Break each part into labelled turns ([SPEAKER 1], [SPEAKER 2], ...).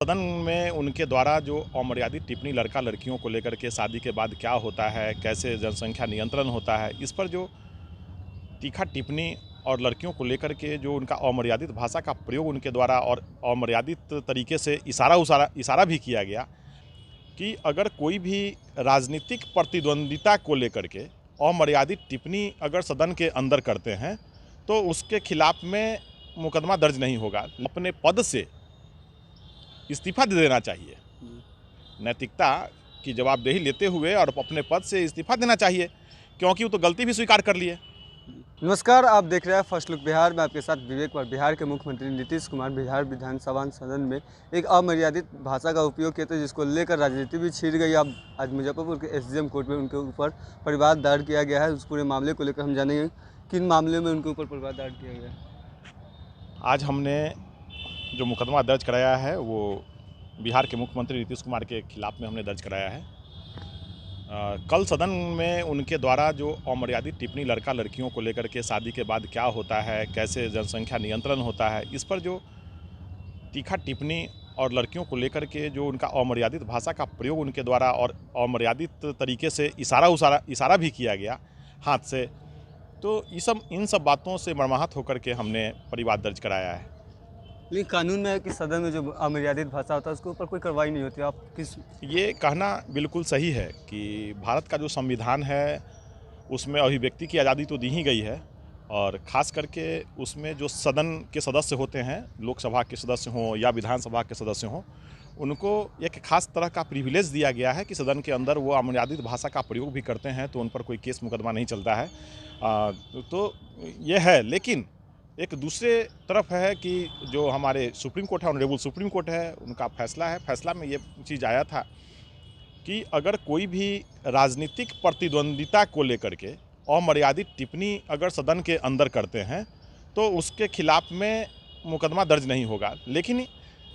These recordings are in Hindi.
[SPEAKER 1] सदन में उनके द्वारा जो अमर्यादित टिप्पणी लड़का लड़कियों को लेकर के शादी के बाद क्या होता है, कैसे जनसंख्या नियंत्रण होता है, इस पर जो तीखा टिप्पणी और लड़कियों को लेकर के जो उनका अमर्यादित भाषा का प्रयोग उनके द्वारा और अमर्यादित तरीके से इशारा भी किया गया कि अगर कोई भी राजनीतिक प्रतिद्वंदिता को लेकर के अमर्यादित टिप्पणी अगर सदन के अंदर करते हैं तो उसके खिलाफ में मुकदमा दर्ज नहीं होगा। अपने पद से इस्तीफा दे देना चाहिए। नैतिकता की जवाबदेही लेते हुए और अपने पद से इस्तीफा देना चाहिए, क्योंकि वो तो गलती भी स्वीकार कर लिए।
[SPEAKER 2] नमस्कार, आप देख रहे हैं फर्स्ट लुक बिहार में आपके साथ विवेक। पर बिहार के मुख्यमंत्री नीतीश कुमार बिहार विधानसभा सदन में एक अमर्यादित भाषा का उपयोग किए थे, जिसको लेकर राजनीति भी छिड़ गई। अब आज मुजफ्फरपुर के एसडीएम कोर्ट में उनके ऊपर परिवाद दायर किया गया है। उस पूरे मामले को लेकर हम जानेंगे किन मामले में उनके ऊपर परिवाद दायर किया गया है।
[SPEAKER 1] आज हमने जो मुकदमा दर्ज कराया है वो बिहार के मुख्यमंत्री नीतीश कुमार के खिलाफ में हमने दर्ज कराया है। कल सदन में उनके द्वारा जो अमर्यादित टिप्पणी लड़का लड़कियों को लेकर के शादी के बाद क्या होता है, कैसे जनसंख्या नियंत्रण होता है, इस पर जो तीखा टिप्पणी और लड़कियों को लेकर के जो उनका अमर्यादित भाषा का प्रयोग उनके द्वारा और अमर्यादित तरीके से इशारा भी किया गया हाथ से, तो इन सब बातों से मर्माहत होकर के हमने परिवाद दर्ज कराया है।
[SPEAKER 2] लेकिन कानून में है कि सदन में जो अमर्यादित भाषा होता है उसके ऊपर कोई कार्रवाई नहीं होती। आप किस
[SPEAKER 1] ये कहना बिल्कुल सही है कि भारत का जो संविधान है उसमें अभिव्यक्ति की आज़ादी तो दी ही गई है, और ख़ास करके उसमें जो सदन के सदस्य होते हैं, लोकसभा के सदस्य हों या विधानसभा के सदस्य हों, उनको एक खास तरह का प्रिविलेज दिया गया है कि सदन के अंदर वो अमर्यादित भाषा का प्रयोग भी करते हैं तो उन पर कोई केस मुकदमा नहीं चलता है। तो ये है, लेकिन एक दूसरे तरफ है कि जो हमारे सुप्रीम कोर्ट है, ऑनरेबल सुप्रीम कोर्ट है, उनका फैसला है। फैसला में ये चीज़ आया था कि अगर कोई भी राजनीतिक प्रतिद्वंदिता को लेकर के अमर्यादित टिप्पणी अगर सदन के अंदर करते हैं तो उसके खिलाफ में मुकदमा दर्ज नहीं होगा। लेकिन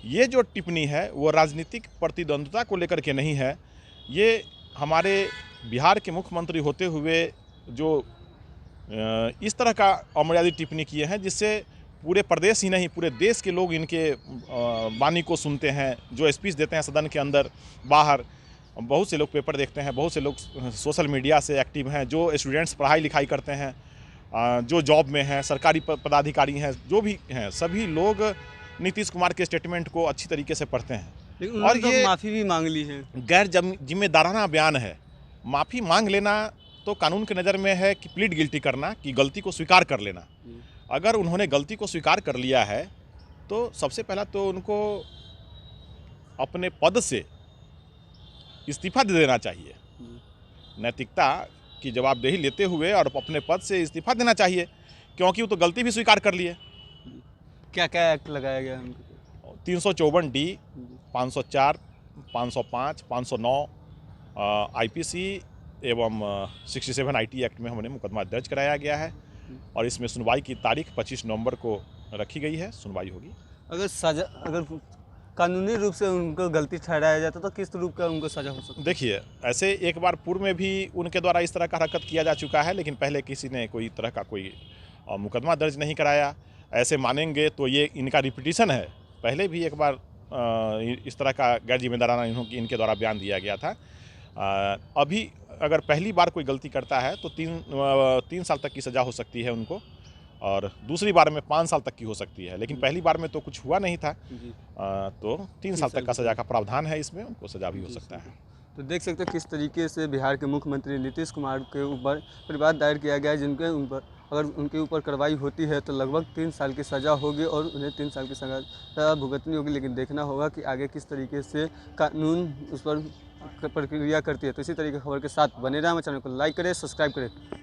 [SPEAKER 1] ये जो टिप्पणी है वो राजनीतिक प्रतिद्वंदिता को लेकर के नहीं है। ये हमारे बिहार के मुख्यमंत्री होते हुए जो इस तरह का अमर्यादित टिप्पणी किए हैं जिससे पूरे प्रदेश ही नहीं पूरे देश के लोग इनके वाणी को सुनते हैं। जो स्पीच देते हैं सदन के अंदर बाहर, बहुत से लोग पेपर देखते हैं, बहुत से लोग सोशल मीडिया से एक्टिव हैं, जो स्टूडेंट्स पढ़ाई लिखाई करते हैं, जो जॉब में हैं, सरकारी पदाधिकारी हैं, जो भी हैं, सभी लोग नीतीश कुमार के स्टेटमेंट को अच्छी तरीके से पढ़ते हैं। और
[SPEAKER 2] तो
[SPEAKER 1] ये
[SPEAKER 2] माफ़ी भी मांग ली है।
[SPEAKER 1] गैर जिम्मेदाराना बयान है। माफ़ी मांग लेना तो कानून की नज़र में है कि प्लीड गिल्टी करना, कि गलती को स्वीकार कर लेना। अगर उन्होंने गलती को स्वीकार कर लिया है तो सबसे पहला तो उनको अपने पद से इस्तीफा दे देना चाहिए। नैतिकता की जवाबदेही लेते हुए और अपने पद से इस्तीफा देना चाहिए, क्योंकि वो तो गलती भी स्वीकार कर लिए।
[SPEAKER 2] क्या क्या एक्ट लगाया गया है?
[SPEAKER 1] 354D, 504, 505, 509 IPC एवं 67 IT एक्ट में हमने मुकदमा दर्ज कराया गया है, और इसमें सुनवाई की तारीख 25 नवंबर को रखी गई है। सुनवाई होगी।
[SPEAKER 2] अगर कानूनी रूप से उनको गलती ठहराया जाता तो किस रूप का उनको सजा हो सकती है?
[SPEAKER 1] देखिए, ऐसे एक बार पूर्व में भी उनके द्वारा इस तरह का हरकत किया जा चुका है, लेकिन पहले किसी ने कोई तरह का कोई मुकदमा दर्ज नहीं कराया। ऐसे मानेंगे तो ये इनका रिपीटिशन है। पहले भी एक बार इस तरह का गैर जिम्मेदाराना इनके द्वारा बयान दिया गया था। अभी अगर पहली बार कोई गलती करता है तो 3 साल तक की सज़ा हो सकती है उनको, और दूसरी बार में 5 साल तक की हो सकती है। लेकिन पहली बार में तो कुछ हुआ नहीं था, तो 3 साल तक का सज़ा का प्रावधान है, इसमें उनको सज़ा भी हो सकता है।
[SPEAKER 2] तो देख सकते हैं किस तरीके से बिहार के मुख्यमंत्री नीतीश कुमार के ऊपर परिवाद दायर किया गया है, जिनके ऊपर अगर उनके ऊपर कार्रवाई होती है तो लगभग 3 साल की सज़ा होगी और उन्हें 3 साल की सज़ा भुगतनी होगी। लेकिन देखना होगा कि आगे किस तरीके से कानून उस पर प्रक्रिया करती है। तो इसी तरीके की खबर के साथ बने रहें। हमारे चैनल को लाइक करें, सब्सक्राइब करें।